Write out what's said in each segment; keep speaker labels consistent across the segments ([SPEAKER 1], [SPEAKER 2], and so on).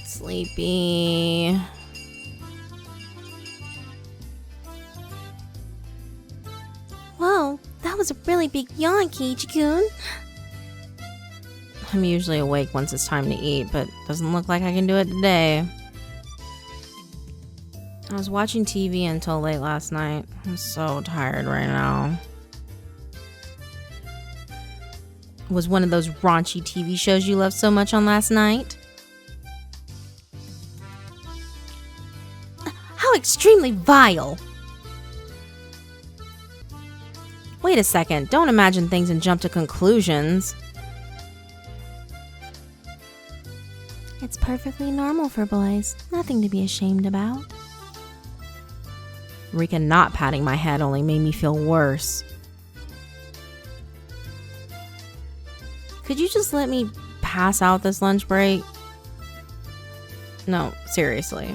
[SPEAKER 1] Sleepy.
[SPEAKER 2] Whoa, that was a really big yawn, Keiichi-kun.
[SPEAKER 1] I'm usually awake once it's time to eat, but doesn't look like I can do it today. I was watching TV until late last night. I'm so tired right now. Was one of those raunchy TV shows you loved so much on last night?
[SPEAKER 2] How extremely vile!
[SPEAKER 1] Wait a second, don't imagine things and jump to conclusions.
[SPEAKER 2] It's perfectly normal for boys. Nothing to be ashamed about.
[SPEAKER 1] Rika not patting my head only made me feel worse. Could you just let me pass out this lunch break? No, seriously.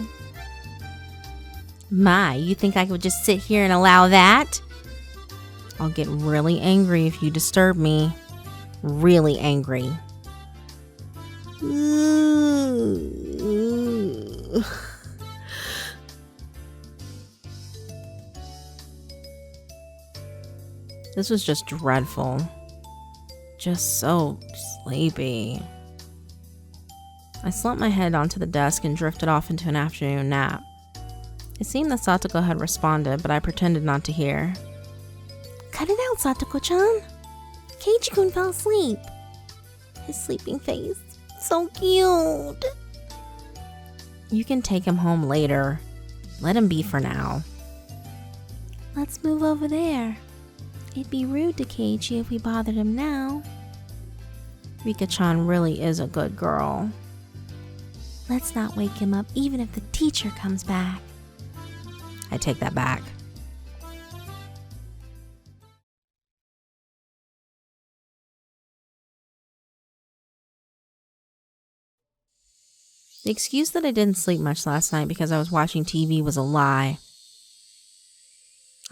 [SPEAKER 2] My, you think I could just sit here and allow that?
[SPEAKER 1] I'll get really angry if you disturb me. Really angry. This was just dreadful. Just so sleepy. I slumped my head onto the desk and drifted off into an afternoon nap. It seemed that Satoko had responded, but I pretended not to hear.
[SPEAKER 2] Cut it out, Satoko-chan. Keiichi-kun fell asleep. His sleeping face. So cute.
[SPEAKER 1] You can take him home later. Let him be for now.
[SPEAKER 2] Let's move over there. It'd be rude to Keiichi if we bothered him now.
[SPEAKER 1] Rika-chan really is a good girl.
[SPEAKER 2] Let's not wake him up even if the teacher comes back.
[SPEAKER 1] I take that back. The excuse that I didn't sleep much last night because I was watching TV was a lie.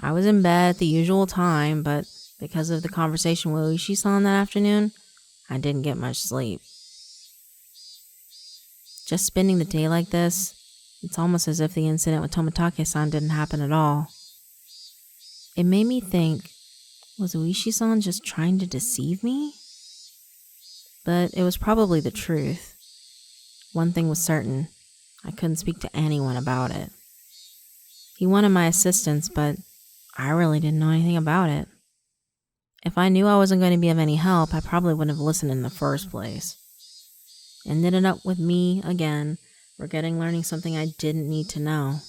[SPEAKER 1] I was in bed at the usual time, but because of the conversation with Oishi-san that afternoon, I didn't get much sleep. Just spending the day like this, it's almost as if the incident with Tomitake-san didn't happen at all. It made me think, was Oishi-san just trying to deceive me? But it was probably the truth. One thing was certain, I couldn't speak to anyone about it. He wanted my assistance, but I really didn't know anything about it. If I knew I wasn't going to be of any help, I probably wouldn't have listened in the first place. Ended it up with me, again, regretting learning something I didn't need to know.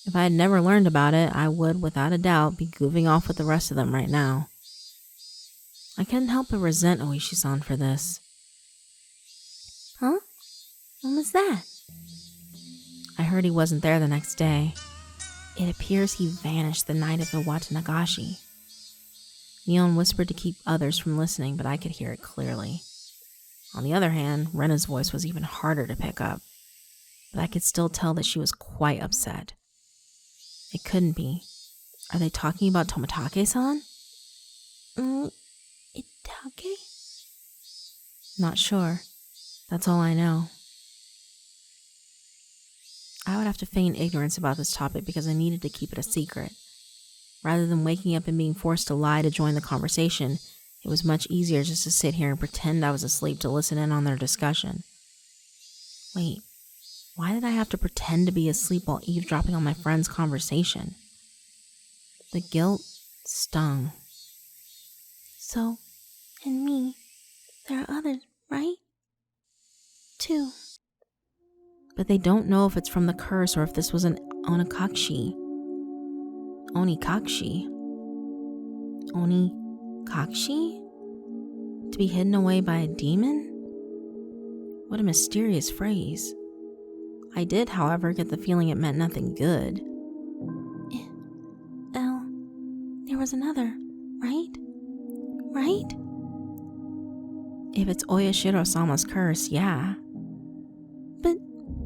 [SPEAKER 1] If I had never learned about it, I would, without a doubt, be goofing off with the rest of them right now. I couldn't help but resent Oishi-san for this.
[SPEAKER 2] Huh? When was that?
[SPEAKER 1] I heard he wasn't there the next day. It appears he vanished the night of the Watanagashi. Neon whispered to keep others from listening, but I could hear it clearly. On the other hand, Rena's voice was even harder to pick up, but I could still tell that she was quite upset. It couldn't be. Are they talking about Tomitake-san?
[SPEAKER 2] Itake?
[SPEAKER 1] Not sure. That's all I know. I would have to feign ignorance about this topic because I needed to keep it a secret. Rather than waking up and being forced to lie to join the conversation, it was much easier just to sit here and pretend I was asleep to listen in on their discussion. Wait, why did I have to pretend to be asleep while eavesdropping on my friend's conversation? The guilt stung.
[SPEAKER 2] So, and me, there are others, right? Too.
[SPEAKER 1] But they don't know if it's from the curse or if this was an Onikakushi. Onikakushi? Onikakushi? To be hidden away by a demon? What a mysterious phrase. I did, however, get the feeling it meant nothing good.
[SPEAKER 2] There was another, right? Right?
[SPEAKER 1] If it's Oyashiro-sama's curse, yeah.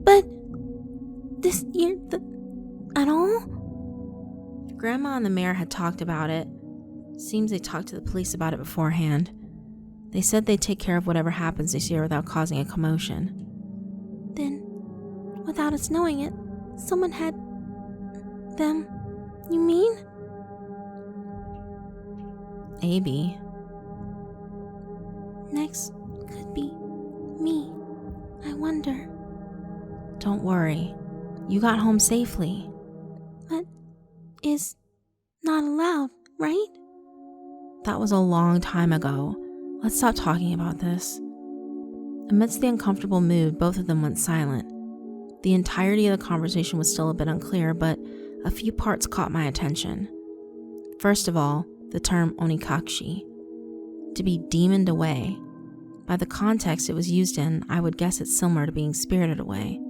[SPEAKER 2] But this year, at all?
[SPEAKER 1] Grandma and the mayor had talked about it. Seems they talked to the police about it beforehand. They said they'd take care of whatever happens this year without causing a commotion.
[SPEAKER 2] Then, without us knowing it, someone had them. You mean?
[SPEAKER 1] Maybe.
[SPEAKER 2] Next could be me. I wonder.
[SPEAKER 1] Don't worry. You got home safely.
[SPEAKER 2] But is not allowed, right?
[SPEAKER 1] That was a long time ago. Let's stop talking about this. Amidst the uncomfortable mood, both of them went silent. The entirety of the conversation was still a bit unclear, but a few parts caught my attention. First of all, the term Onikakushi, to be demoned away. By the context it was used in, I would guess it's similar to being spirited away.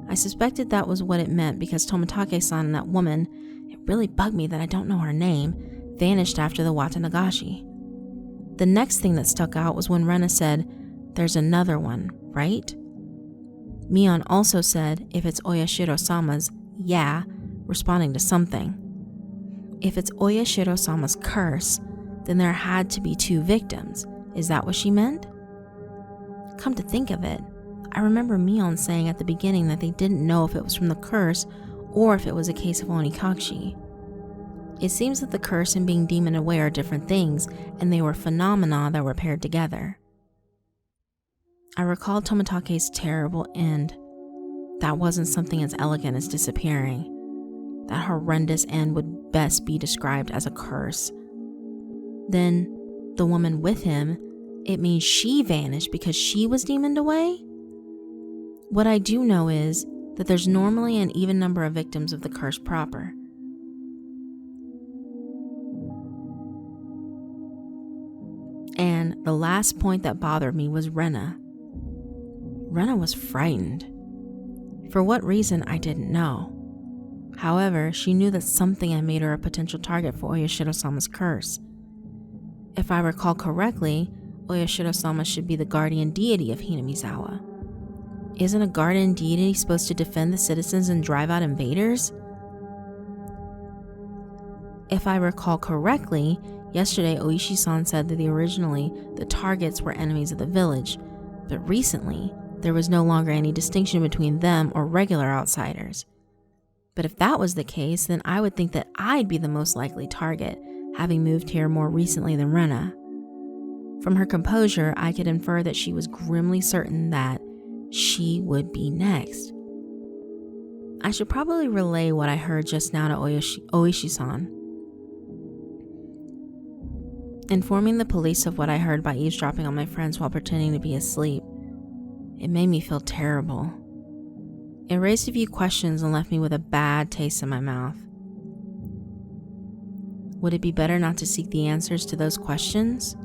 [SPEAKER 1] I suspected that was what it meant because Tomitake-san and that woman, it really bugged me that I don't know her name, vanished after the Watanagashi. The next thing that stuck out was when Rena said, "There's another one, right?" Mion also said, if it's Oyashiro-sama's, yeah, responding to something. If it's Oyashiro-sama's curse, then there had to be 2 victims. Is that what she meant? Come to think of it, I remember Mion saying at the beginning that they didn't know if it was from the curse or if it was a case of Onikakushi. It seems that the curse and being demon away are different things, and they were phenomena that were paired together. I recalled Tomitake's terrible end. That wasn't something as elegant as disappearing. That horrendous end would best be described as a curse. Then, the woman with him, it means she vanished because she was demoned away? What I do know is that there's normally an even number of victims of the curse proper. And the last point that bothered me was Rena. Rena was frightened. For what reason, I didn't know. However, she knew that something had made her a potential target for Oyashiro-sama's curse. If I recall correctly, Oyashiro-sama should be the guardian deity of Hinamizawa. Isn't a guardian deity supposed to defend the citizens and drive out invaders? If I recall correctly, yesterday Oishi-san said that originally the targets were enemies of the village, but recently there was no longer any distinction between them or regular outsiders. But if that was the case, then I would think that I'd be the most likely target, having moved here more recently than Rena. From her composure, I could infer that she was grimly certain that she would be next. I should probably relay what I heard just now to Oishi-san. Informing the police of what I heard by eavesdropping on my friends while pretending to be asleep, it made me feel terrible. It raised a few questions and left me with a bad taste in my mouth. Would it be better not to seek the answers to those questions?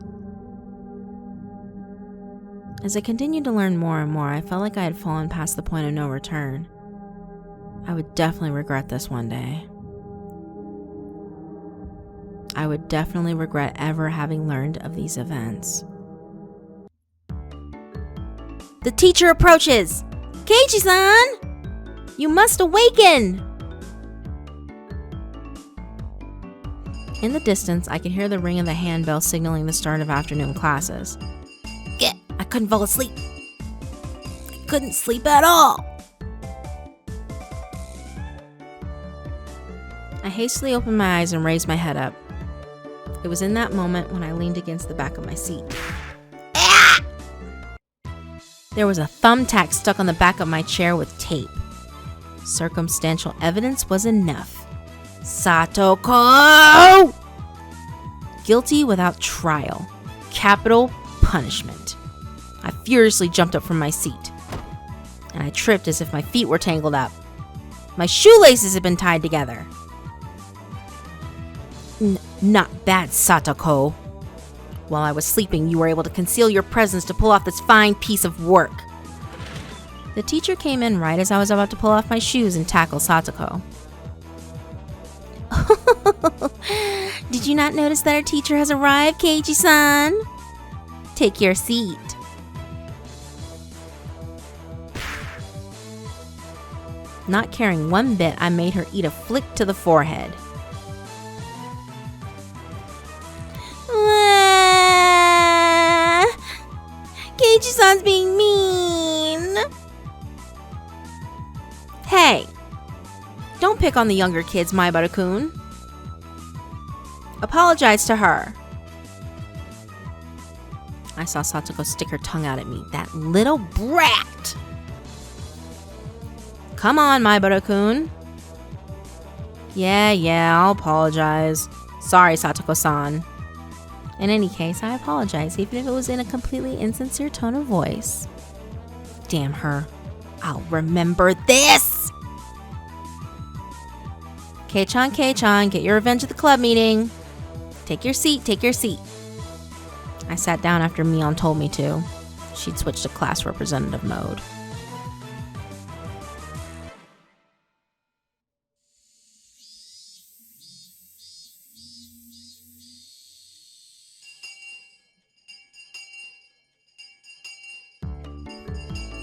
[SPEAKER 1] As I continued to learn more and more, I felt like I had fallen past the point of no return. I would definitely regret this one day. I would definitely regret ever having learned of these events. The teacher approaches! Keiichi-san! You must awaken! In the distance, I could hear the ring of the handbell signaling the start of afternoon classes. I couldn't fall asleep. I couldn't sleep at all. I hastily opened my eyes and raised my head up. It was in that moment when I leaned against the back of my seat. There was a thumbtack stuck on the back of my chair with tape. Circumstantial evidence was enough. Satoko! Guilty without trial. Capital punishment. I furiously jumped up from my seat, and I tripped as if my feet were tangled up. My shoelaces had been tied together. Not bad, Satoko. While I was sleeping, you were able to conceal your presence to pull off this fine piece of work. The teacher came in right as I was about to pull off my shoes and tackle Satoko. Did you not notice that our teacher has arrived, Keiichi-san? Take your seat. Not caring one bit, I made her eat a flick to the forehead. Keiichi-san's being mean. pick on the younger kids, Maibara-kun. Apologize to her. I saw Satoko stick her tongue out at me. That little brat! Come on, Maibara-kun. Yeah, I'll apologize. Sorry, Satoko-san. In any case, I apologize, even if it was in a completely insincere tone of voice. Damn her. I'll remember this! Kei-chan, get your revenge at the club meeting. Take your seat. I sat down after Mion told me to. She'd switched to class representative mode.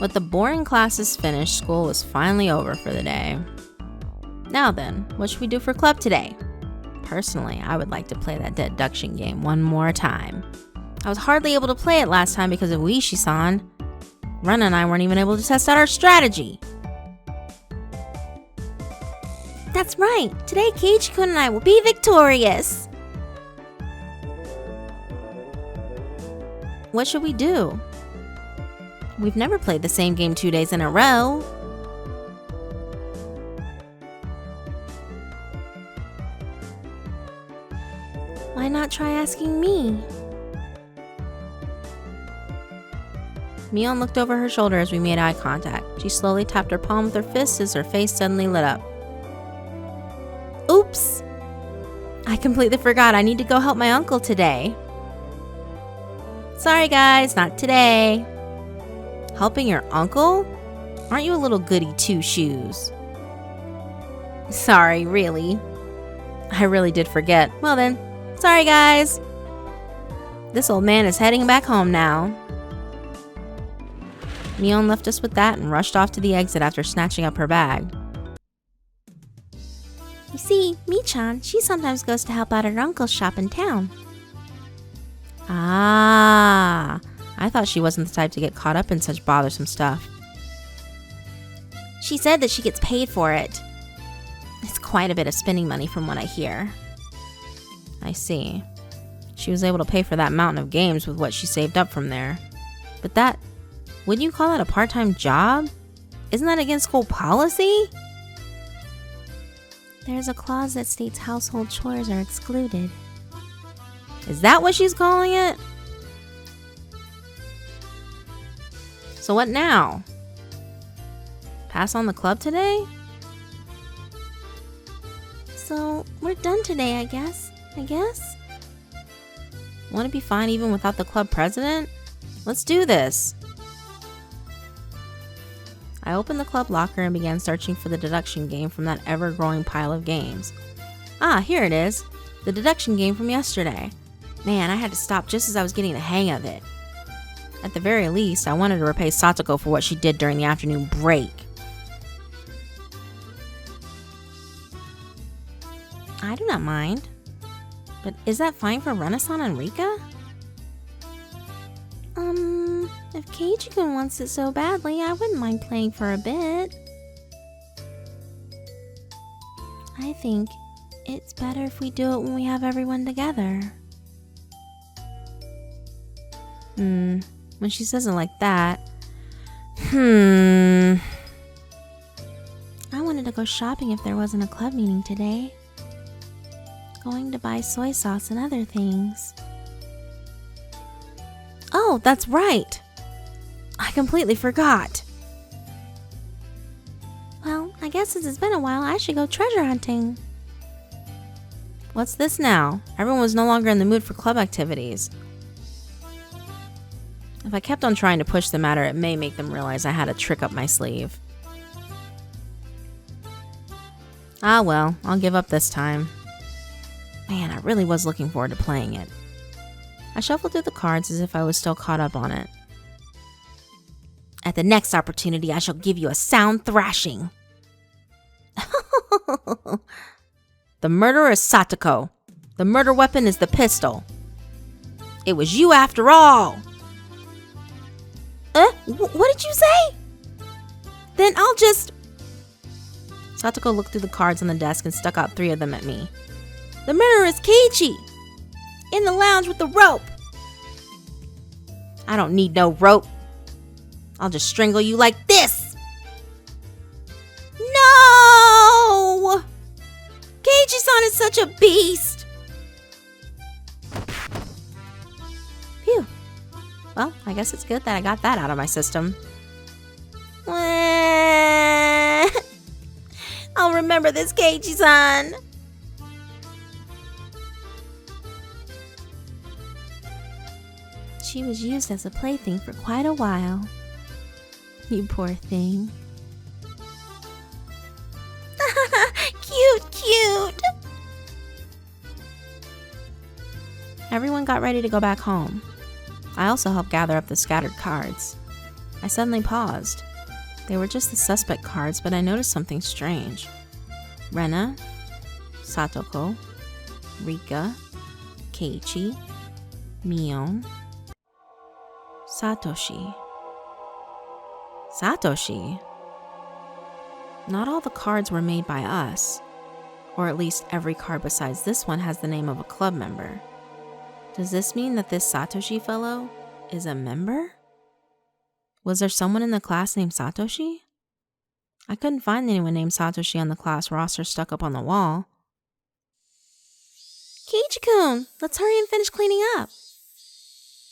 [SPEAKER 1] With the boring classes finished, school was finally over for the day. Now then, what should we do for club today? Personally, I would like to play that deduction game one more time. I was hardly able to play it last time because of Uishi-san. Ren and I weren't even able to test out our strategy.
[SPEAKER 2] That's right. Today, Keiichi-kun and I will be victorious.
[SPEAKER 1] What should we do? We've never played the same game 2 days in a row.
[SPEAKER 2] Why not try asking me?
[SPEAKER 1] Mion looked over her shoulder as we made eye contact. She slowly tapped her palm with her fist as her face suddenly lit up. Oops! I completely forgot I need to go help my uncle today. Sorry guys, not today. Helping your uncle? Aren't you a little goody two-shoes? Sorry, really. I really did forget. Well then, sorry guys. This old man is heading back home now. Mion left us with that and rushed off to the exit after snatching up her bag.
[SPEAKER 2] You see, Mi-chan, she sometimes goes to help out at her uncle's shop in town.
[SPEAKER 1] Ah, I thought she wasn't the type to get caught up in such bothersome stuff.
[SPEAKER 2] She said that she gets paid for it.
[SPEAKER 1] It's quite a bit of spending money from what I hear. I see. She was able to pay for that mountain of games with what she saved up from there. But that, wouldn't you call that a part-time job? Isn't that against school policy?
[SPEAKER 2] There's a clause that states household chores are excluded.
[SPEAKER 1] Is that what she's calling it? So what now? Pass on the club today?
[SPEAKER 2] So, we're done today, I guess.
[SPEAKER 1] Won't it be fine even without the club president? Let's do this. I opened the club locker and began searching for the deduction game from that ever-growing pile of games. Ah, here it is. The deduction game from yesterday. Man, I had to stop just as I was getting the hang of it. At the very least, I wanted to repay Satoko for what she did during the afternoon break. I do not mind. But is that fine for Ren-san and Rika?
[SPEAKER 2] If Keiichi-kun wants it so badly, I wouldn't mind playing for a bit. I think it's better if we do it when we have everyone together.
[SPEAKER 1] When she says it like that. I
[SPEAKER 2] wanted to go shopping if there wasn't a club meeting today. Going to buy soy sauce and other things.
[SPEAKER 1] Oh, that's right! I completely forgot.
[SPEAKER 2] Well, I guess since it's been a while, I should go treasure hunting.
[SPEAKER 1] What's this now? Everyone was no longer in the mood for club activities. If I kept on trying to push the matter, it may make them realize I had a trick up my sleeve. Ah well, I'll give up this time. Man, I really was looking forward to playing it. I shuffled through the cards as if I was still caught up on it. At the next opportunity, I shall give you a sound thrashing. The murderer is Satoko. The murder weapon is the pistol. It was you after all.
[SPEAKER 2] What did you say?
[SPEAKER 1] Then I'll just... Satoko looked through the cards on the desk and stuck out 3 of them at me. The murderer is Keiichi! In the lounge with the rope! I don't need no rope. I'll just strangle you like this! No! Keiichi-san is such a beast! Phew. Well, I guess it's good that I got that out of my system. I'll remember this, Keiichi-san.
[SPEAKER 2] She was used as a plaything for quite a while. You poor thing.
[SPEAKER 1] Cute. Everyone got ready to go back home. I also helped gather up the scattered cards. I suddenly paused. They were just the suspect cards, but I noticed something strange. Rena, Satoko, Rika, Keiichi, Mion, Satoshi. Satoshi? Not all the cards were made by us. Or at least every card besides this one has the name of a club member. Does this mean that this Satoshi fellow is a member? Was there someone in the class named Satoshi? I couldn't find anyone named Satoshi on the class roster stuck up on the wall. Keiichi-kun, let's hurry and finish cleaning up.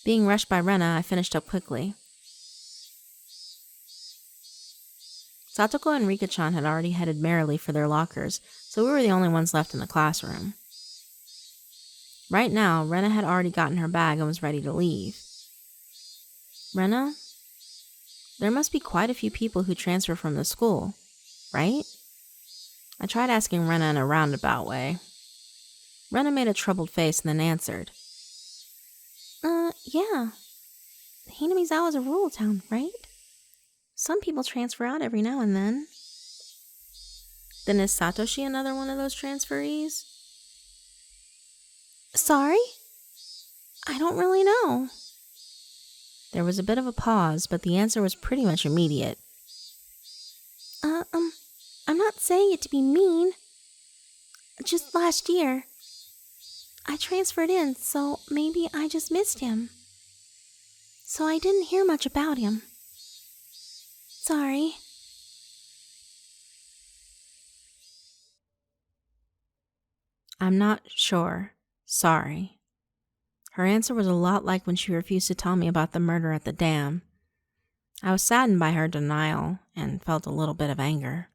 [SPEAKER 1] Being rushed by Rena, I finished up quickly. Satoko and Rika-chan had already headed merrily for their lockers, so we were the only ones left in the classroom. Right now, Rena had already gotten her bag and was ready to leave. Rena? There must be quite a few people who transfer from the school, right? I tried asking Rena in a roundabout way. Rena made a troubled face and then answered.
[SPEAKER 2] Yeah. Hinamizawa's a rural town, right? Some people transfer out every now and then.
[SPEAKER 1] Then is Satoshi another one of those transferees?
[SPEAKER 2] Sorry? I don't really know.
[SPEAKER 1] There was a bit of a pause, but the answer was pretty much immediate.
[SPEAKER 2] I'm not saying it to be mean. Just last year, I transferred in, so maybe I just missed him. So I didn't hear much about him. Sorry.
[SPEAKER 1] I'm not sure. Sorry. Her answer was a lot like when she refused to tell me about the murder at the dam. I was saddened by her denial and felt a little bit of anger.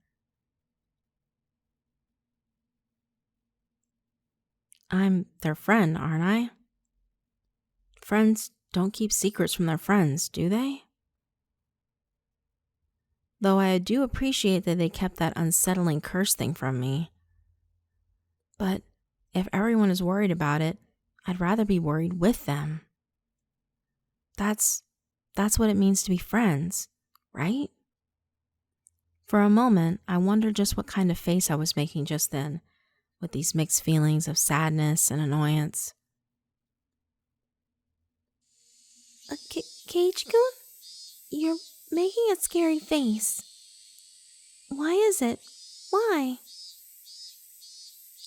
[SPEAKER 1] I'm their friend, aren't I? Friends don't keep secrets from their friends, do they? Though I do appreciate that they kept that unsettling curse thing from me. But if everyone is worried about it, I'd rather be worried with them. That's what it means to be friends, right? For a moment, I wondered just what kind of face I was making just then, with these mixed feelings of sadness and annoyance.
[SPEAKER 2] Keiichi-kun? You're making a scary face. Why is it? Why?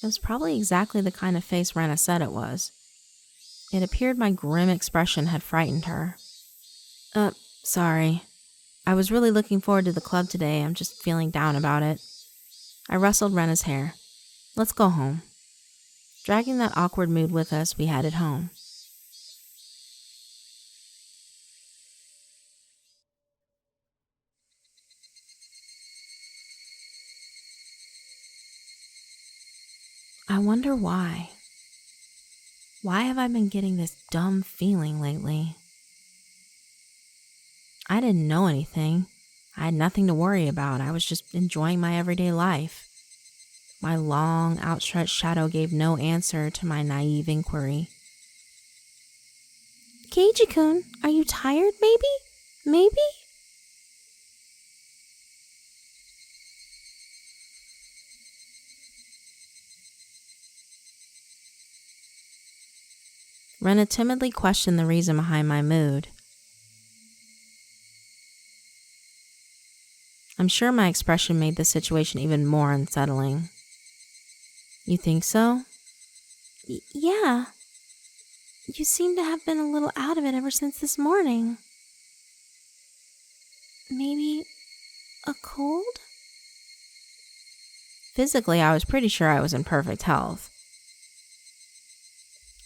[SPEAKER 1] It was probably exactly the kind of face Rena said it was. It appeared my grim expression had frightened her. Sorry. I was really looking forward to the club today. I'm just feeling down about it. I rustled Rena's hair. Let's go home. Dragging that awkward mood with us, we headed home. I wonder why. Why have I been getting this dumb feeling lately? I didn't know anything. I had nothing to worry about. I was just enjoying my everyday life. My long, outstretched shadow gave no answer to my naive inquiry.
[SPEAKER 2] Keiichi-kun, are you tired, maybe?
[SPEAKER 1] Rena timidly questioned the reason behind my mood. I'm sure my expression made the situation even more unsettling. You think so?
[SPEAKER 2] Yeah. You seem to have been a little out of it ever since this morning. Maybe a cold?
[SPEAKER 1] Physically, I was pretty sure I was in perfect health.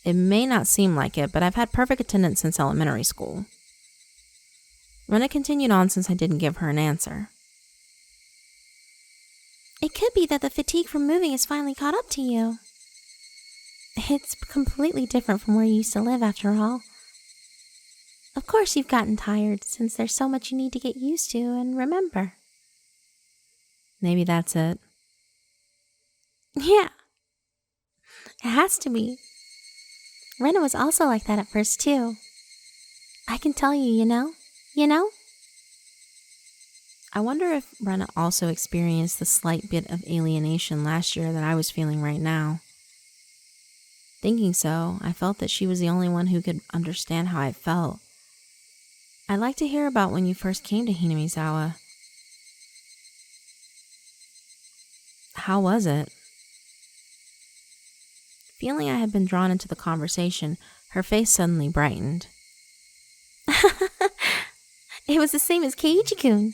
[SPEAKER 1] It may not seem like it, but I've had perfect attendance since elementary school. Rena continued on since I didn't give her an answer.
[SPEAKER 2] It could be that the fatigue from moving has finally caught up to you. It's completely different from where you used to live, after all. Of course you've gotten tired, since there's so much you need to get used to and remember.
[SPEAKER 1] Maybe that's it.
[SPEAKER 2] Yeah. It has to be. Rena was also like that at first, too. I can tell you, you know?
[SPEAKER 1] I wonder if Rena also experienced the slight bit of alienation last year that I was feeling right now. Thinking so, I felt that she was the only one who could understand how I felt. I'd like to hear about when you first came to Hinamizawa. How was it? Feeling I had been drawn into the conversation, her face suddenly brightened.
[SPEAKER 2] It was the same as Keiichi-kun.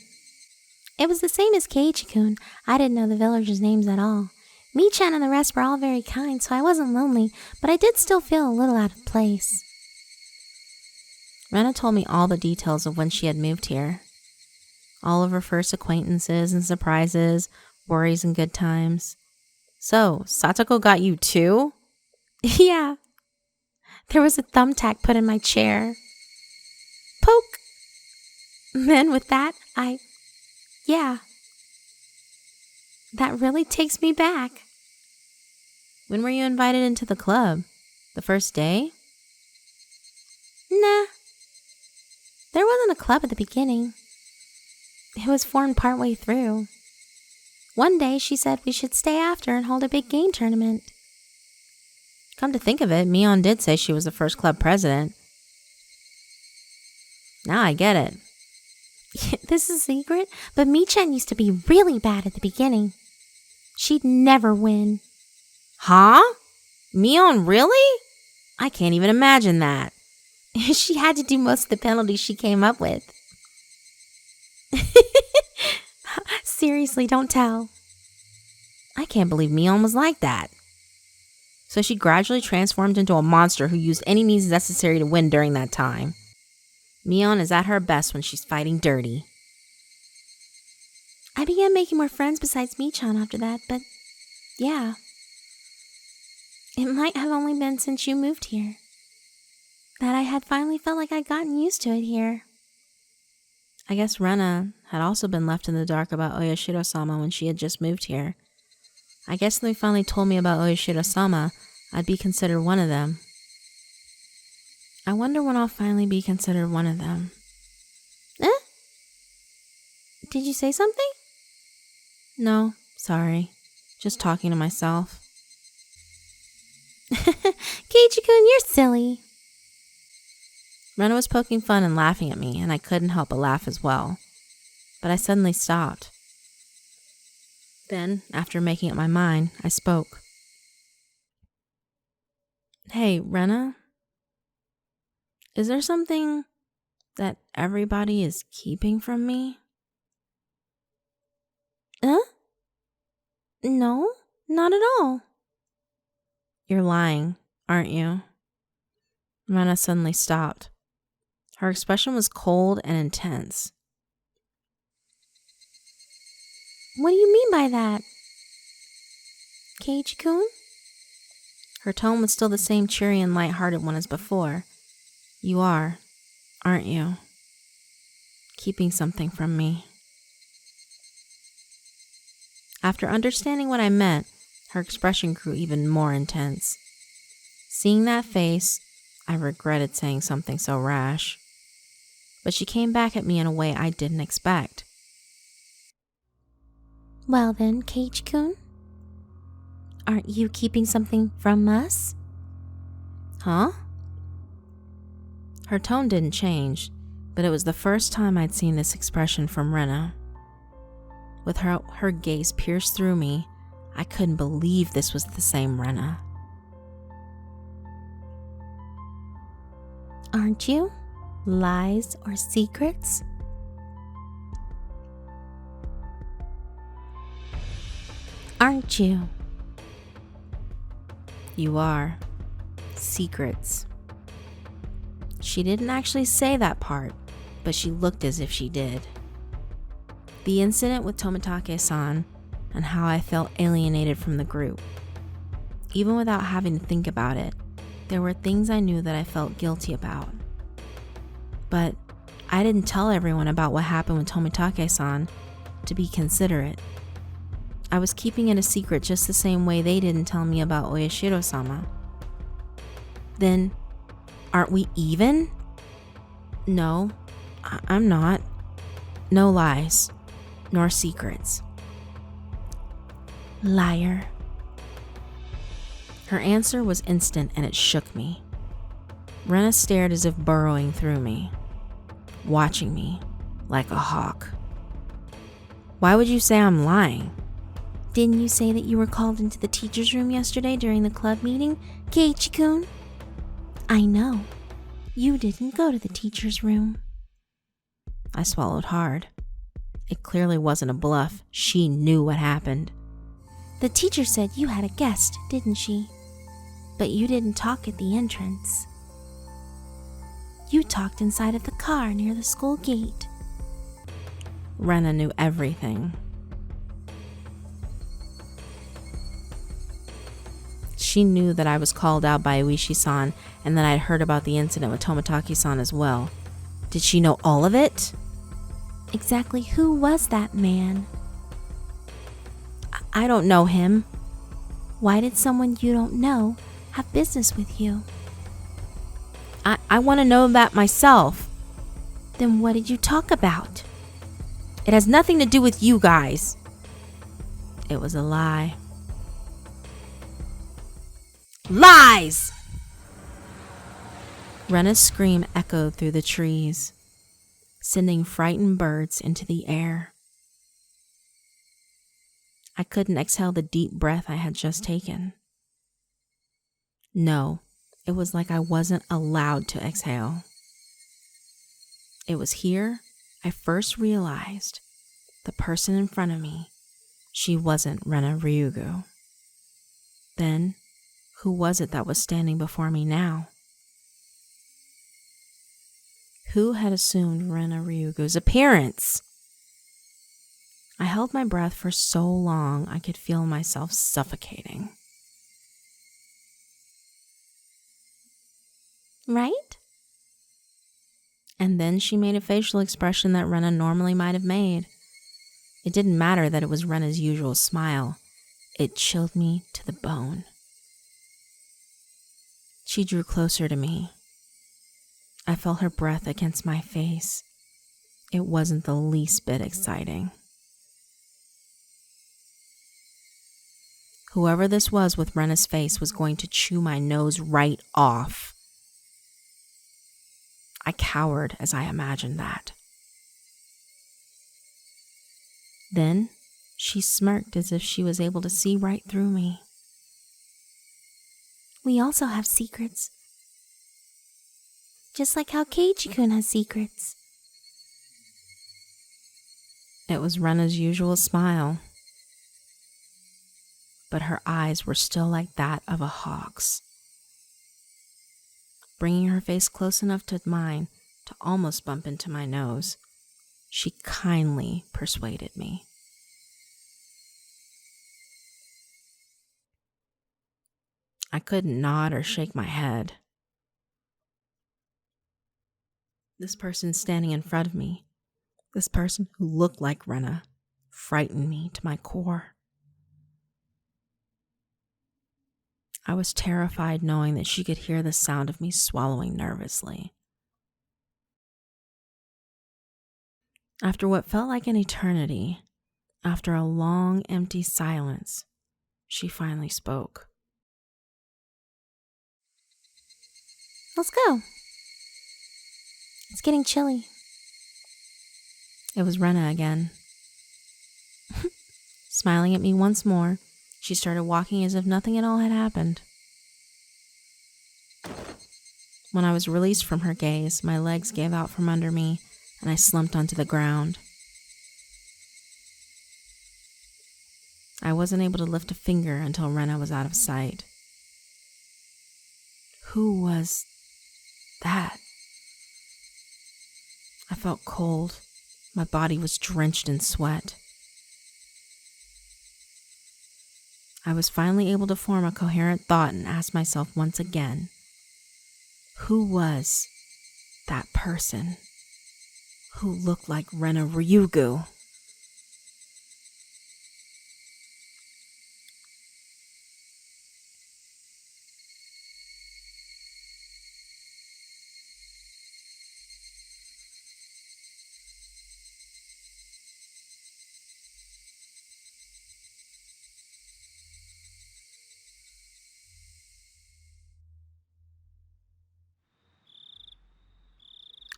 [SPEAKER 2] I didn't know the villagers' names at all. Mi-chan and the rest were all very kind, so I wasn't lonely, but I did still feel a little out of place.
[SPEAKER 1] Rena told me all the details of when she had moved here. All of her first acquaintances and surprises, worries and good times. So, Satoko got you too?
[SPEAKER 2] Yeah. There was a thumbtack put in my chair. Poke! Then with that, yeah. That really takes me back.
[SPEAKER 1] When were you invited into the club? The first day?
[SPEAKER 2] Nah. There wasn't a club at the beginning. It was formed partway through. One day she said we should stay after and hold a big game tournament.
[SPEAKER 1] Come to think of it, Mion did say she was the first club president. Now I get it.
[SPEAKER 2] This is a secret, but Mi-chan used to be really bad at the beginning. She'd never win.
[SPEAKER 1] Huh? Mion, really? I can't even imagine that.
[SPEAKER 2] She had to do most of the penalties she came up with. Seriously, don't tell.
[SPEAKER 1] I can't believe Mion was like that. So she gradually transformed into a monster who used any means necessary to win during that time. Mion is at her best when she's fighting dirty.
[SPEAKER 2] I began making more friends besides Mi-chan after that, but yeah. It might have only been since you moved here that I had finally felt like I'd gotten used to it here.
[SPEAKER 1] I guess Rena had also been left in the dark about Oyashiro-sama when she had just moved here. I guess when they finally told me about Oyashiro-sama, I'd be considered one of them. I wonder when I'll finally be considered one of them.
[SPEAKER 2] Did you say something?
[SPEAKER 1] No, sorry. Just talking to myself.
[SPEAKER 2] Keiichi-kun, you're silly.
[SPEAKER 1] Rena was poking fun and laughing at me, and I couldn't help but laugh as well. But I suddenly stopped. Then, after making up my mind, I spoke. Hey, Rena? Is there something that everybody is keeping from me?
[SPEAKER 2] No, not at all.
[SPEAKER 1] You're lying, aren't you? Rena suddenly stopped. Her expression was cold and intense.
[SPEAKER 2] What do you mean by that? Keiichi-kun?
[SPEAKER 1] Her tone was still the same cheery and light-hearted one as before. You are, aren't you? Keeping something from me. After understanding what I meant, her expression grew even more intense. Seeing that face, I regretted saying something so rash. But she came back at me in a way I didn't expect.
[SPEAKER 2] Well then, Keiichi-kun, aren't you keeping something from us?
[SPEAKER 1] Huh? Her tone didn't change, but it was the first time I'd seen this expression from Rena. With her gaze pierced through me, I couldn't believe this was the same Rena.
[SPEAKER 2] Aren't you? Lies or secrets? Aren't you?
[SPEAKER 1] You are. Secrets. She didn't actually say that part, but she looked as if she did. The incident with Tomitake-san and how I felt alienated from the group. Even without having to think about it, there were things I knew that I felt guilty about. But I didn't tell everyone about what happened with Tomitake-san to be considerate. I was keeping it a secret just the same way they didn't tell me about Oyashiro-sama. Then, aren't we even? No, I'm not. No lies, nor secrets.
[SPEAKER 2] Liar.
[SPEAKER 1] Her answer was instant and it shook me. Rena stared as if burrowing through me, watching me like a hawk. Why would you say I'm lying?
[SPEAKER 2] Didn't you say that you were called into the teacher's room yesterday during the club meeting, Keiichi-kun? I know. You didn't go to the teacher's room.
[SPEAKER 1] I swallowed hard. It clearly wasn't a bluff. She knew what happened.
[SPEAKER 2] The teacher said you had a guest, didn't she? But you didn't talk at the entrance. You talked inside of the car near the school gate.
[SPEAKER 1] Rena knew everything. She knew that I was called out by Uishi-san and that I'd heard about the incident with Tomitake-san as well. Did she know all of it?
[SPEAKER 2] Exactly who was that man?
[SPEAKER 1] I don't know him.
[SPEAKER 2] Why did someone you don't know have business with you?
[SPEAKER 1] I want to know that myself.
[SPEAKER 2] Then what did you talk about?
[SPEAKER 1] It has nothing to do with you guys. It was a lie. Lies! Rena's scream echoed through the trees, sending frightened birds into the air. I couldn't exhale the deep breath I had just taken. No, it was like I wasn't allowed to exhale. It was here I first realized the person in front of me, she wasn't Rena Ryugu. Then, who was it that was standing before me now? Who had assumed Rena Ryugu's appearance? I held my breath for so long I could feel myself suffocating.
[SPEAKER 2] Right?
[SPEAKER 1] And then she made a facial expression that Rena normally might have made. It didn't matter that it was Rena's usual smile. It chilled me to the bone. She drew closer to me. I felt her breath against my face. It wasn't the least bit exciting. Whoever this was with Rena's face was going to chew my nose right off. I cowered as I imagined that. Then she smirked as if she was able to see right through me.
[SPEAKER 2] We also have secrets. Just like how Keiichi-kun has secrets.
[SPEAKER 1] It was Rena's usual smile, but her eyes were still like that of a hawk's. Bringing her face close enough to mine to almost bump into my nose, she kindly persuaded me. I couldn't nod or shake my head. This person standing in front of me, this person who looked like Rena, frightened me to my core. I was terrified knowing that she could hear the sound of me swallowing nervously. After what felt like an eternity, after a long, empty silence, she finally spoke.
[SPEAKER 2] Let's go. It's getting chilly.
[SPEAKER 1] It was Rena again. Smiling at me once more, she started walking as if nothing at all had happened. When I was released from her gaze, my legs gave out from under me and I slumped onto the ground. I wasn't able to lift a finger until Rena was out of sight. Who was that? I felt cold. My body was drenched in sweat. I was finally able to form a coherent thought and ask myself once again, who was that person who looked like Rena Ryugu?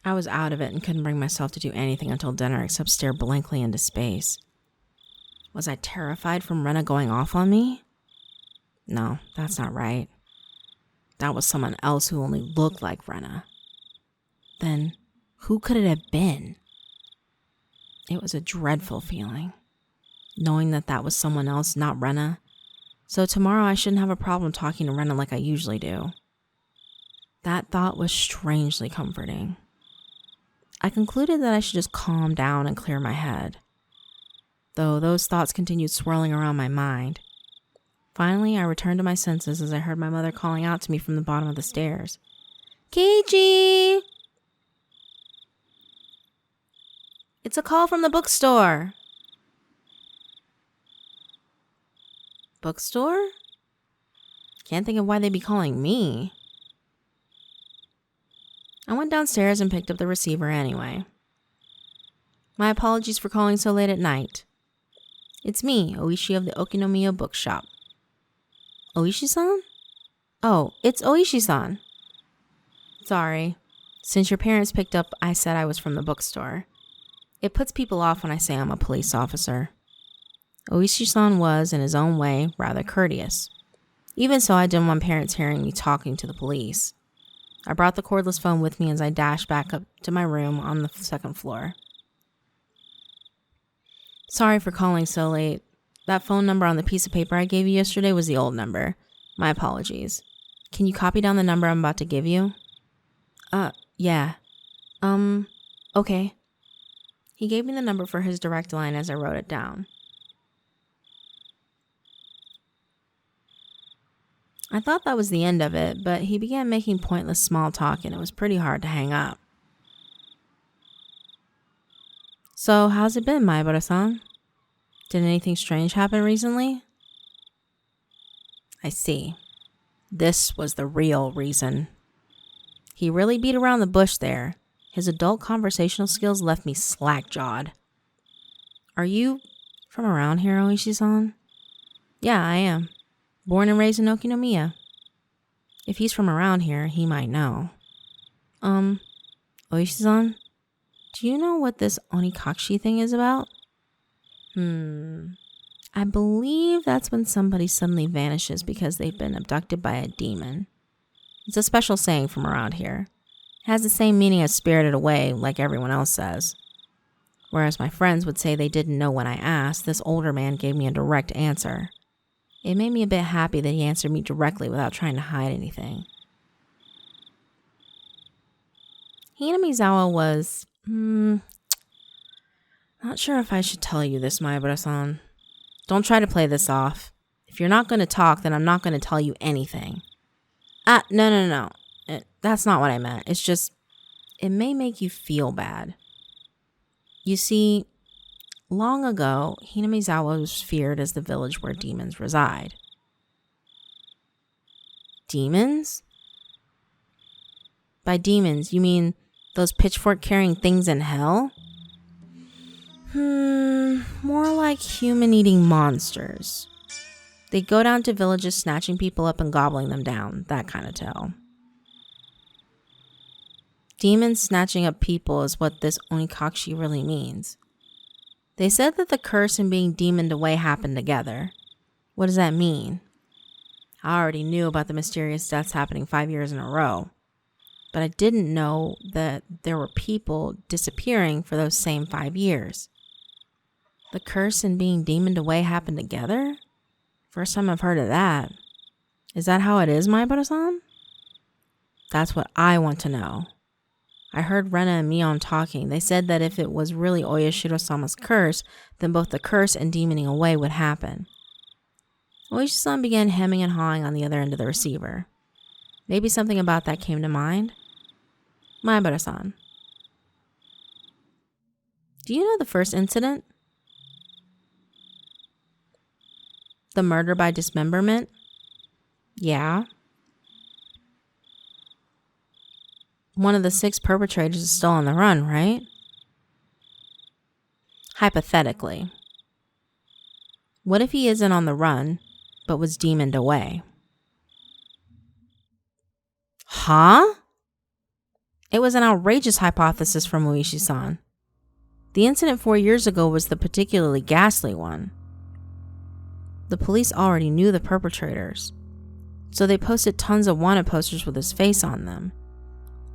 [SPEAKER 1] I was out of it and couldn't bring myself to do anything until dinner except stare blankly into space. Was I terrified from Rena going off on me? No, that's not right. That was someone else who only looked like Rena. Then, who could it have been? It was a dreadful feeling, knowing that that was someone else, not Rena. So tomorrow I shouldn't have a problem talking to Rena like I usually do. That thought was strangely comforting. I concluded that I should just calm down and clear my head, though those thoughts continued swirling around my mind. Finally, I returned to my senses as I heard my mother calling out to me from the bottom of the stairs. Keiichi! It's a call from the bookstore. Bookstore? Can't think of why they'd be calling me. I went downstairs and picked up the receiver anyway. My apologies for calling so late at night. It's me, Oishi of the Okinomiya bookshop. Oishi-san? Oh, it's Oishi-san. Sorry. Since your parents picked up, I said I was from the bookstore. It puts people off when I say I'm a police officer. Oishi-san was, in his own way, rather courteous. Even so, I didn't want parents hearing me talking to the police. I brought the cordless phone with me as I dashed back up to my room on the second floor. Sorry for calling so late. That phone number on the piece of paper I gave you yesterday was the old number. My apologies. Can you copy down the number I'm about to give you? Yeah. Okay. He gave me the number for his direct line as I wrote it down. I thought that was the end of it, but he began making pointless small talk and it was pretty hard to hang up. So, how's it been, Maibara-san? Did anything strange happen recently? I see. This was the real reason. He really beat around the bush there. His adult conversational skills left me slack-jawed. Are you from around here, Oishi-san? Yeah, I am. Born and raised in Okinomiya. If he's from around here, he might know. Oishi-san, do you know what this Onikakushi thing is about? I believe that's when somebody suddenly vanishes because they've been abducted by a demon. It's a special saying from around here. It has the same meaning as spirited away, like everyone else says. Whereas my friends would say they didn't know when I asked, this older man gave me a direct answer. It made me a bit happy that he answered me directly without trying to hide anything. Hinamizawa was, not sure if I should tell you this, Maibara-san. Don't try to play this off. If you're not going to talk, then I'm not going to tell you anything. No. That's not what I meant. It's just, it may make you feel bad. You see, long ago, Hinamizawa was feared as the village where demons reside. Demons? By demons, you mean those pitchfork-carrying things in hell? More like human-eating monsters. They go down to villages snatching people up and gobbling them down, that kind of tale. Demons snatching up people is what this Onikakushi really means. They said that the curse and being demoned away happened together. What does that mean? I already knew about the mysterious deaths happening 5 years in a row, but I didn't know that there were people disappearing for those same 5 years. The curse and being demoned away happened together? First time I've heard of that. Is that how it is, Maibara-san? That's what I want to know. I heard Rena and Mion talking. They said that if it was really Oyashiro-sama's curse, then both the curse and demoning away would happen. Oishi-san began hemming and hawing on the other end of the receiver. Maybe something about that came to mind. Maibara-san, do you know the first incident? The murder by dismemberment? Yeah. One of the 6 perpetrators is still on the run, right? Hypothetically. What if he isn't on the run, but was demoned away? Huh? It was an outrageous hypothesis from Oishi-san. The incident 4 years ago was the particularly ghastly one. The police already knew the perpetrators, so they posted tons of wanted posters with his face on them.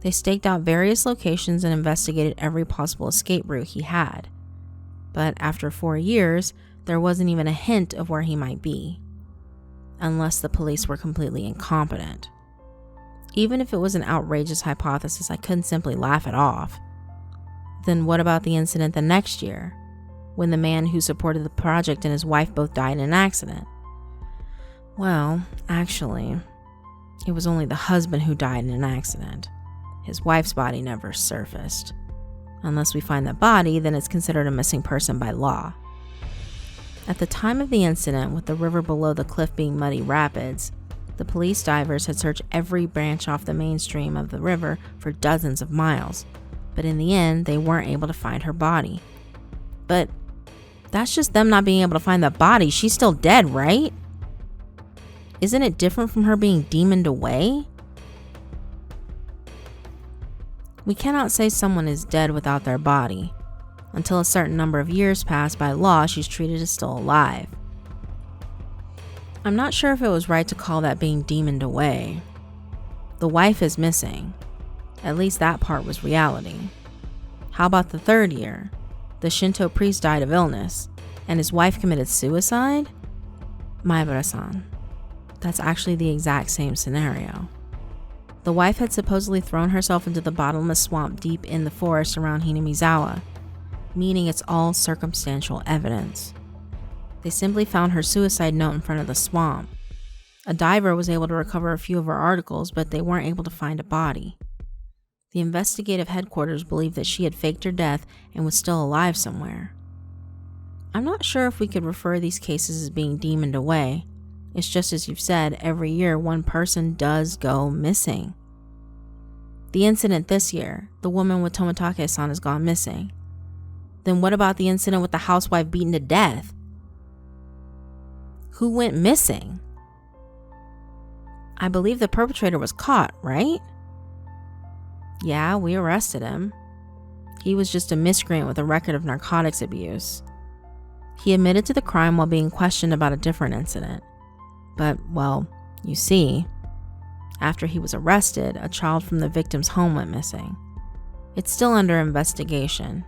[SPEAKER 1] They staked out various locations and investigated every possible escape route he had. But after 4 years, there wasn't even a hint of where he might be. Unless the police were completely incompetent. Even if it was an outrageous hypothesis, I couldn't simply laugh it off. Then what about the incident the next year, when the man who supported the project and his wife both died in an accident? Well, actually, it was only the husband who died in an accident. His wife's body never surfaced. Unless we find the body, then it's considered a missing person by law. At the time of the incident, with the river below the cliff being muddy rapids, the police divers had searched every branch off the mainstream of the river for dozens of miles, but in the end, they weren't able to find her body. But that's just them not being able to find the body. She's still dead, right? Isn't it different from her being demoned away? We cannot say someone is dead without their body. Until a certain number of years pass, by law, she's treated as still alive. I'm not sure if it was right to call that being demoned away. The wife is missing. At least that part was reality. How about the 3rd year? The Shinto priest died of illness, and his wife committed suicide? Maibara-san, that's actually the exact same scenario. The wife had supposedly thrown herself into the bottomless swamp deep in the forest around Hinamizawa, meaning it's all circumstantial evidence. They simply found her suicide note in front of the swamp. A diver was able to recover a few of her articles, but they weren't able to find a body. The investigative headquarters believed that she had faked her death and was still alive somewhere. I'm not sure if we could refer these cases as being demoned away. It's just as you've said, every year one person does go missing. The incident this year, the woman with Tomitake-san has gone missing. Then what about the incident with the housewife beaten to death? Who went missing? I believe the perpetrator was caught, right? Yeah, we arrested him. He was just a miscreant with a record of narcotics abuse. He admitted to the crime while being questioned about a different incident. But, well, you see, after he was arrested, a child from the victim's home went missing. It's still under investigation.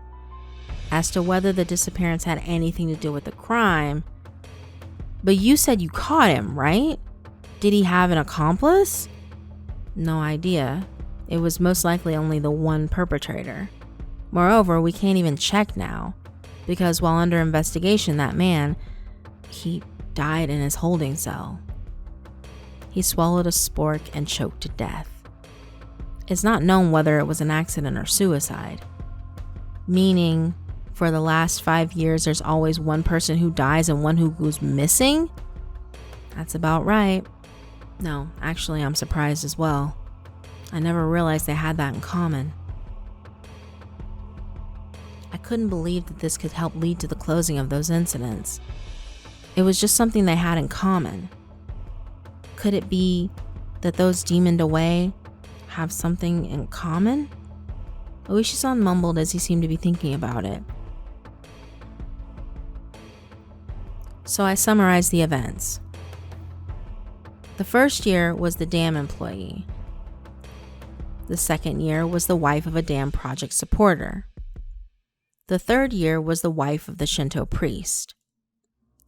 [SPEAKER 1] As to whether the disappearance had anything to do with the crime, but you said you caught him, right? Did he have an accomplice? No idea. It was most likely only the one perpetrator. Moreover, we can't even check now, because while under investigation, that man, he died in his holding cell. He swallowed a spork and choked to death. It's not known whether it was an accident or suicide. Meaning, for the last 5 years, there's always one person who dies and one who goes missing? That's about right. No, actually, I'm surprised as well. I never realized they had that in common. I couldn't believe that this could help lead to the closing of those incidents. It was just something they had in common. Could it be that those demoned away have something in common? Oishi-san mumbled as he seemed to be thinking about it. So I summarized the events. The first year was the dam employee. The second year was the wife of a dam project supporter. The third year was the wife of the Shinto priest.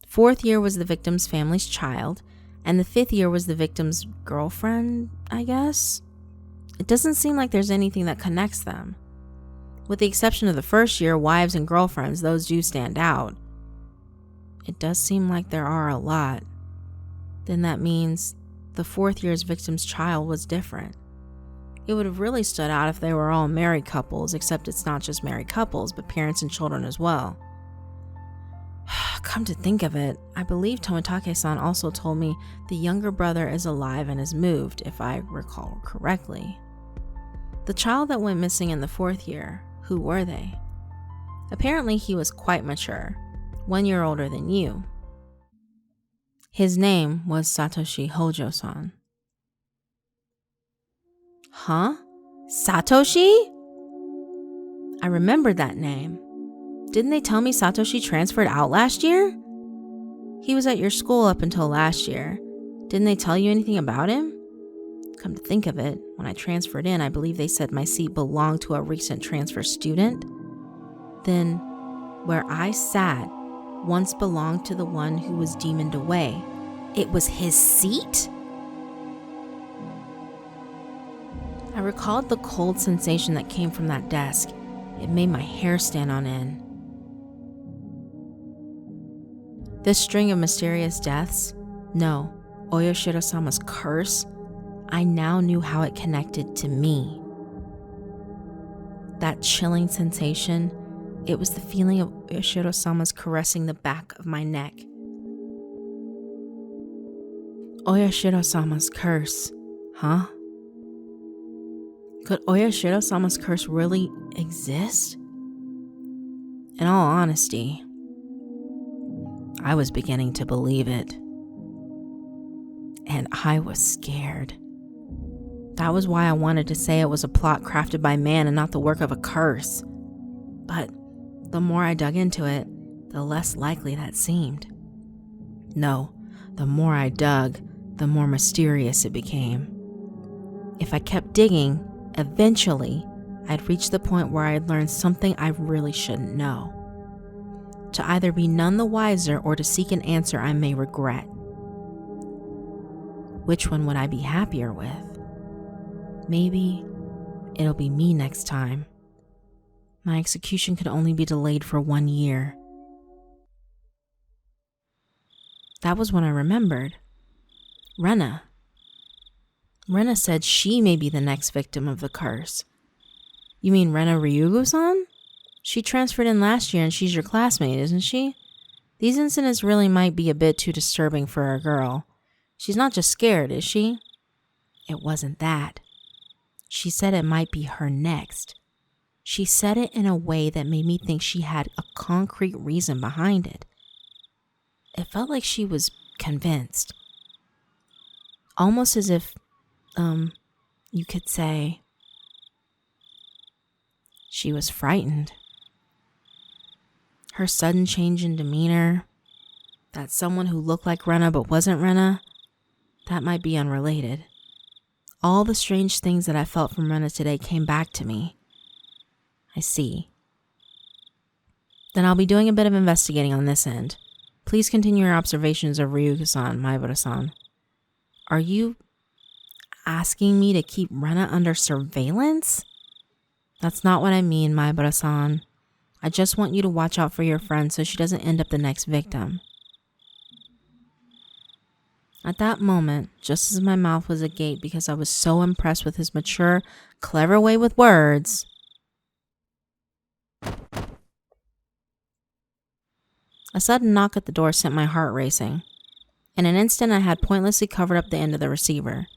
[SPEAKER 1] Fourth year was the victim's family's child, and the fifth year was the victim's girlfriend, I guess? It doesn't seem like there's anything that connects them. With the exception of the first year, wives and girlfriends, those do stand out. It does seem like there are a lot. Then that means the fourth year's victim's child was different. It would have really stood out if they were all married couples, except it's not just married couples, but parents and children as well. Come to think of it, I believe Tomitake-san also told me the younger brother is alive and has moved, if I recall correctly. The child that went missing in the fourth year, who were they? Apparently he was quite mature, 1 year older than you. His name was Satoshi Hojo-san. Huh? Satoshi? I remembered that name. Didn't they tell me Satoshi transferred out last year? He was at your school up until last year. Didn't they tell you anything about him? Come to think of it, when I transferred in, I believe they said my seat belonged to a recent transfer student. Then, where I sat once belonged to the one who was demoned away. It was his seat? I recalled the cold sensation that came from that desk. It made my hair stand on end. This string of mysterious deaths, no, Oyashiro-sama's curse, I now knew how it connected to me. That chilling sensation, it was the feeling of Oyashiro-sama's caressing the back of my neck. Oyashiro-sama's curse, huh? Could Oyashiro-sama's curse really exist? In all honesty, I was beginning to believe it. And I was scared. That was why I wanted to say it was a plot crafted by man and not the work of a curse. But the more I dug into it, the less likely that seemed. No, the more I dug, the more mysterious it became. If I kept digging, eventually, I'd reach the point where I'd learned something I really shouldn't know. To either be none the wiser or to seek an answer I may regret. Which one would I be happier with? Maybe it'll be me next time. My execution could only be delayed for 1 year. That was when I remembered. Rena. Rena said she may be the next victim of the curse. You mean Rena Ryugu-san? She transferred in last year and she's your classmate, isn't she? These incidents really might be a bit too disturbing for a girl. She's not just scared, is she? It wasn't that. She said it might be her next. She said it in a way that made me think she had a concrete reason behind it. It felt like she was convinced. Almost as if, you could say, she was frightened. Her sudden change in demeanor, that someone who looked like Rena but wasn't Rena, that might be unrelated. All the strange things that I felt from Rena today came back to me. I see. Then I'll be doing a bit of investigating on this end. Please continue your observations of Ryugu-san, Maibara-san. Are you asking me to keep Rena under surveillance? That's not what I mean, Maibara-san. I just want you to watch out for your friend so she doesn't end up the next victim. At that moment, just as my mouth was agape because I was so impressed with his mature, clever way with words, a sudden knock at the door sent my heart racing. In an instant, I had pointlessly covered up the end of the receiver.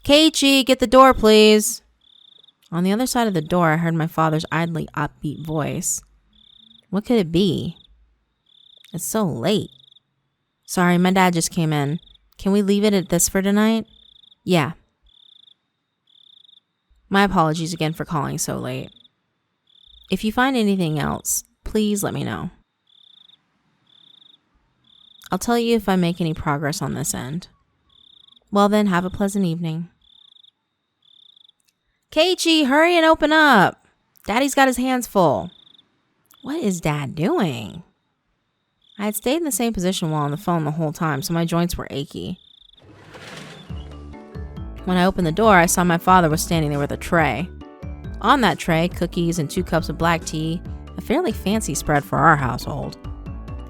[SPEAKER 1] Keiichi, get the door, please. On the other side of the door, I heard my father's idly upbeat voice. What could it be? It's so late. Sorry, my dad just came in. Can we leave it at this for tonight? Yeah. My apologies again for calling so late. If you find anything else, please let me know. I'll tell you if I make any progress on this end. Well then, have a pleasant evening. Keiichi, hurry and open up. Daddy's got his hands full. What is Dad doing? I had stayed in the same position while on the phone the whole time, so my joints were achy. When I opened the door, I saw my father was standing there with a tray. On that tray, cookies and 2 cups of black tea, a fairly fancy spread for our household.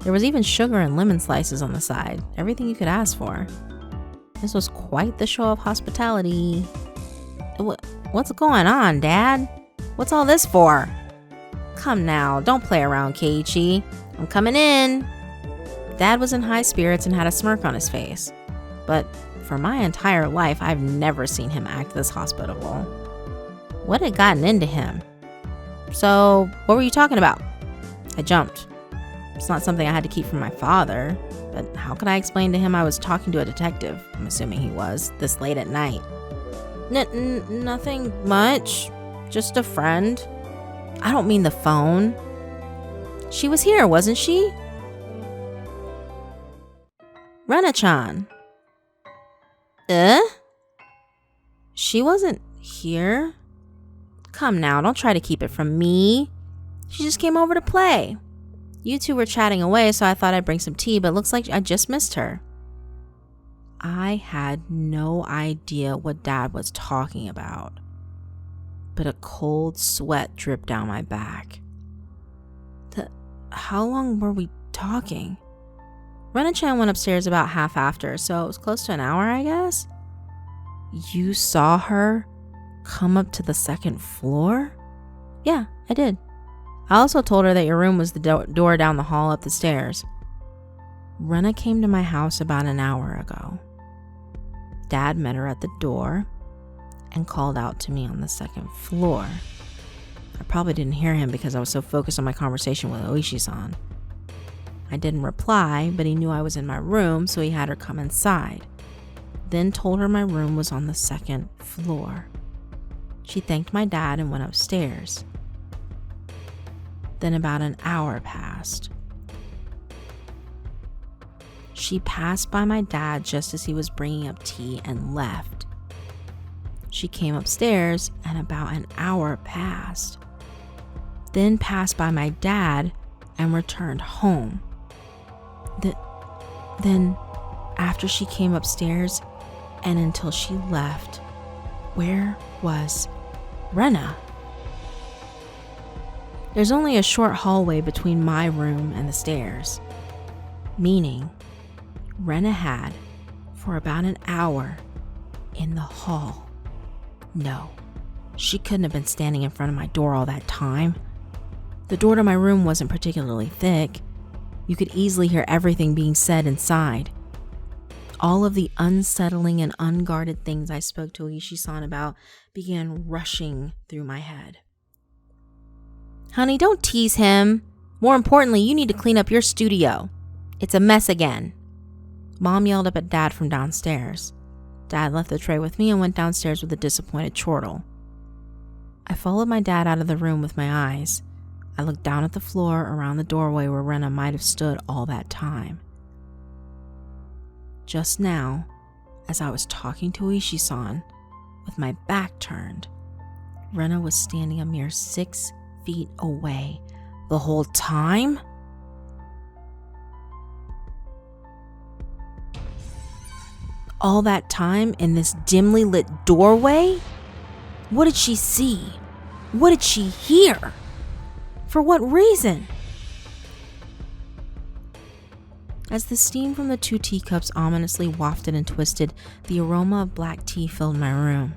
[SPEAKER 1] There was even sugar and lemon slices on the side, everything you could ask for. This was quite the show of hospitality. What's going on, Dad? What's all this for? Come now, don't play around, Keiichi. I'm coming in. Dad was in high spirits and had a smirk on his face. But for my entire life, I've never seen him act this hospitable. What had gotten into him? So, what were you talking about? I jumped. It's not something I had to keep from my father, but how could I explain to him I was talking to a detective, I'm assuming he was, this late at night? Nothing much. Just a friend. I don't mean the phone. She was here, wasn't she? Rena-chan. She wasn't here? Come now, don't try to keep it from me. She just came over to play. You two were chatting away, so I thought I'd bring some tea, but looks like I just missed her. I had no idea what Dad was talking about, but a cold sweat dripped down my back. How long were we talking? Rena-chan went upstairs about half after, so it was close to an hour, I guess. You saw her come up to the 2nd floor? Yeah, I did. I also told her that your room was the door down the hall up the stairs. Rena came to my house about an hour ago. Dad met her at the door and called out to me on the 2nd floor. I probably didn't hear him because I was so focused on my conversation with Oishi-san. I didn't reply, but he knew I was in my room, so he had her come inside. Then told her my room was on the 2nd floor. She thanked my dad and went upstairs. Then about an hour passed. She passed by my dad just as he was bringing up tea and left. She came upstairs and about an hour passed. Then passed by my dad and returned home. Then, after she came upstairs and until she left, where was Rena? There's only a short hallway between my room and the stairs, meaning Rena had, for about an hour, in the hall. No, she couldn't have been standing in front of my door all that time. The door to my room wasn't particularly thick. You could easily hear everything being said inside. All of the unsettling and unguarded things I spoke to Oishi-san about began rushing through my head. Honey, don't tease him. More importantly, you need to clean up your studio. It's a mess again. Mom yelled up at Dad from downstairs. Dad left the tray with me and went downstairs with a disappointed chortle. I followed my dad out of the room with my eyes. I looked down at the floor around the doorway where Rena might have stood all that time. Just now, as I was talking to Oishi-san, with my back turned, Rena was standing a mere 6 feet away the whole time? All that time in this dimly lit doorway? What did she see? What did she hear? For what reason? As the steam from the 2 teacups ominously wafted and twisted, the aroma of black tea filled my room.